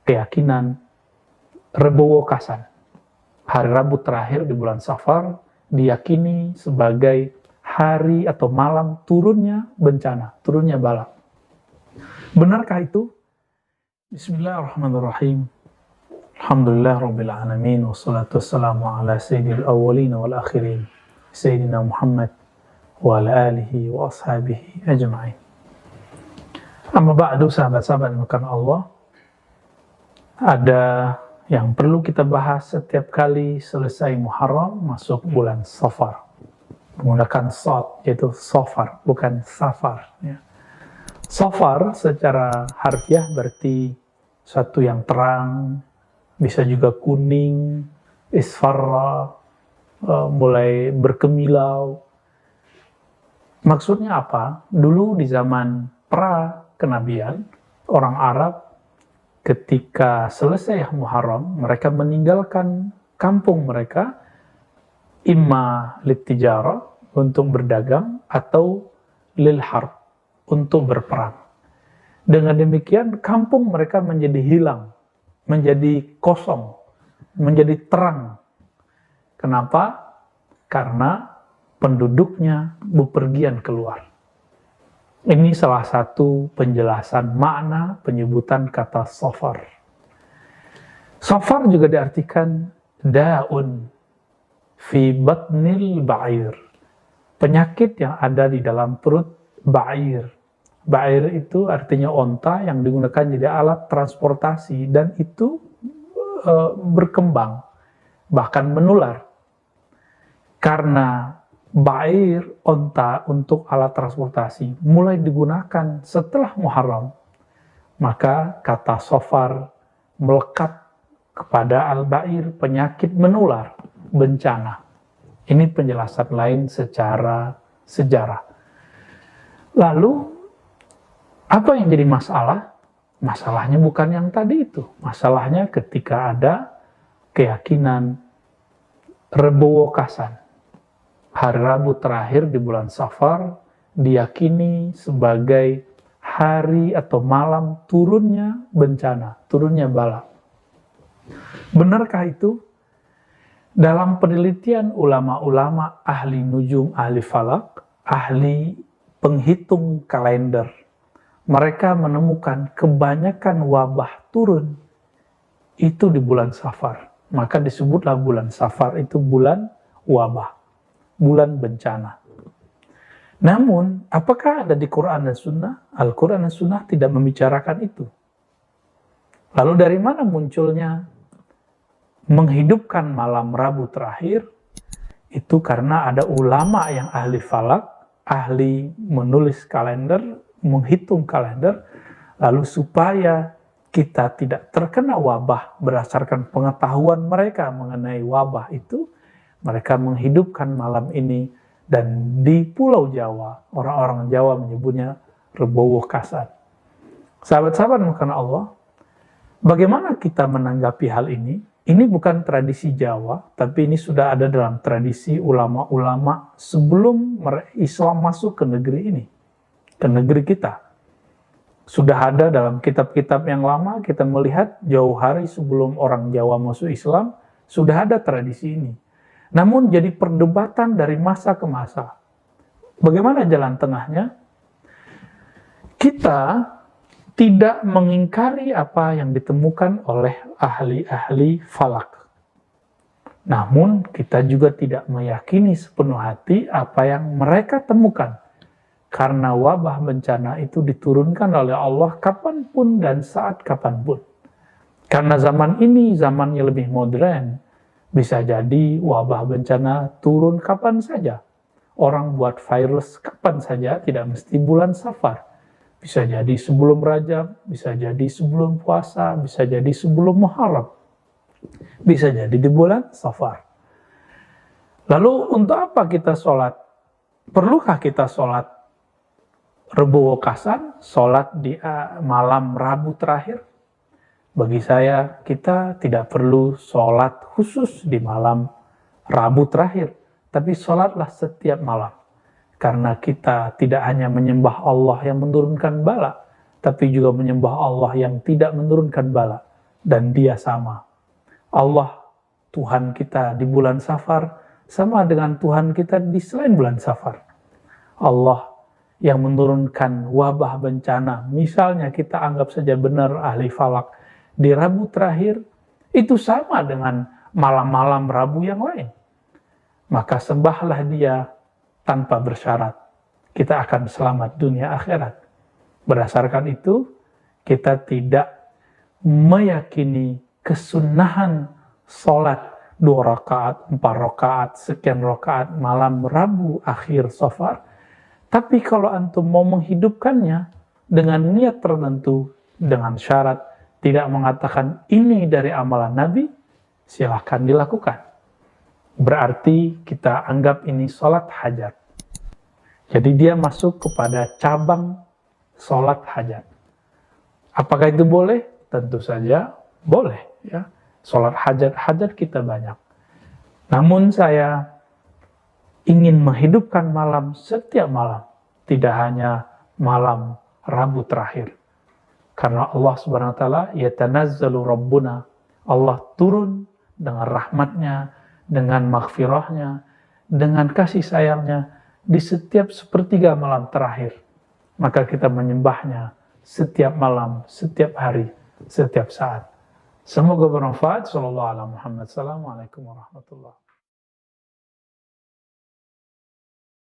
keyakinan Rebo Kasan, hari Rabu terakhir di bulan Safar, diyakini sebagai hari atau malam turunnya bencana, turunnya bala. Benarkah itu? Bismillahirrahmanirrahim. Alhamdulillah Rabbil Alamin. Wassalatu wassalamu ala sayyidil awwalin wal akhirin, Sayyidina Muhammad wa ala alihi wa ashabihi ajma'in. Amma ba'du, sahabat-sahabat yang dimuliakan Allah, ada yang perlu kita bahas setiap kali selesai Muharram masuk bulan Safar. Menggunakan sod, yaitu Safar, bukan Safar. Ya. Safar secara harfiah berarti suatu yang terang, bisa juga kuning, isfarra, mulai berkemilau. Maksudnya apa? Dulu di zaman pra-kenabian, orang Arab ketika selesai Muharram, mereka meninggalkan kampung mereka, imma litijara, untuk berdagang, atau lil harb, untuk berperang. Dengan demikian, kampung mereka menjadi hilang, menjadi kosong, menjadi terang. Kenapa? Karena penduduknya bepergian keluar. Ini salah satu penjelasan makna penyebutan kata Safar. Safar juga diartikan da'un fi batnil ba'ir, penyakit yang ada di dalam perut ba'ir. Ba'ir itu artinya onta yang digunakan jadi alat transportasi, dan itu berkembang, bahkan menular. Karena ba'ir, onta untuk alat transportasi, mulai digunakan setelah Muharram, maka kata Safar melekat kepada al-ba'ir, penyakit menular, bencana. Ini penjelasan lain secara sejarah. Lalu, apa yang jadi masalah? Masalahnya bukan yang tadi itu. Masalahnya ketika ada keyakinan Rebo Kasan, hari Rabu terakhir di bulan Safar, diyakini sebagai hari atau malam turunnya bencana, turunnya bala. Benarkah itu? Dalam penelitian ulama-ulama ahli nujum, ahli falak, ahli penghitung kalender, mereka menemukan kebanyakan wabah turun itu di bulan Safar. Maka disebutlah bulan Safar itu bulan wabah, bulan bencana. Namun, apakah ada di Quran dan Sunnah? Al-Quran dan Sunnah tidak membicarakan itu. Lalu dari mana munculnya menghidupkan malam Rabu terakhir? Itu karena ada ulama yang ahli falak, ahli menulis kalender, menghitung kalender, lalu supaya kita tidak terkena wabah berdasarkan pengetahuan mereka mengenai wabah itu, mereka menghidupkan malam ini. Dan di Pulau Jawa, orang-orang Jawa menyebutnya Rebo Kasan. Sahabat-sahabat karena Allah, bagaimana kita menanggapi hal ini? Ini bukan tradisi Jawa, tapi ini sudah ada dalam tradisi ulama-ulama sebelum Islam masuk ke negeri ini, ke negeri kita. Sudah ada dalam kitab-kitab yang lama, kita melihat jauh hari sebelum orang Jawa masuk Islam, sudah ada tradisi ini. Namun jadi perdebatan dari masa ke masa. Bagaimana jalan tengahnya? Kita tidak mengingkari apa yang ditemukan oleh ahli-ahli falak. Namun kita juga tidak meyakini sepenuh hati apa yang mereka temukan. Karena wabah bencana itu diturunkan oleh Allah kapanpun dan saat kapanpun. Karena zaman ini zamannya lebih modern, bisa jadi wabah bencana turun kapan saja. Orang buat virus kapan saja, tidak mesti bulan Safar. Bisa jadi sebelum Rajab, bisa jadi sebelum puasa, bisa jadi sebelum Muharram. Bisa jadi di bulan Safar. Lalu untuk apa kita sholat? Perlukah kita sholat Rebo Kasan, sholat di malam Rabu terakhir? Bagi saya, kita tidak perlu sholat khusus di malam Rabu terakhir, tapi sholatlah setiap malam. Karena kita tidak hanya menyembah Allah yang menurunkan bala, tapi juga menyembah Allah yang tidak menurunkan bala. dan Dia sama. Allah, Tuhan kita di bulan Safar, sama dengan Tuhan kita di selain bulan Safar. Allah yang menurunkan wabah bencana, misalnya kita anggap saja benar ahli falak, di Rabu terakhir, itu sama dengan malam-malam Rabu yang lain. Maka sembahlah Dia tanpa bersyarat. Kita akan selamat dunia akhirat. Berdasarkan itu, kita tidak meyakini kesunahan sholat 2 rakaat, 4 rakaat, sekian rakaat malam Rabu akhir Safar. Tapi kalau antum mau menghidupkannya dengan niat tertentu, dengan syarat tidak mengatakan ini dari amalan Nabi, silahkan dilakukan. Berarti kita anggap ini sholat hajat. Jadi dia masuk kepada cabang sholat hajat. Apakah itu boleh? Tentu saja boleh. Ya. Sholat hajat kita banyak. Namun saya ingin menghidupkan malam setiap malam. Tidak hanya malam Rabu terakhir. Karena Allah Subhanahu wa taala yatanazzalu rabbuna. Allah turun dengan rahmatnya, dengan maghfirahnya, dengan kasih sayangnya di setiap sepertiga malam terakhir. Maka kita menyembahnya setiap malam, setiap hari, setiap saat. Semoga bermanfaat. Sallallahu alaihi Muhammad. Assalamualaikum warahmatullahi wabarakatuh.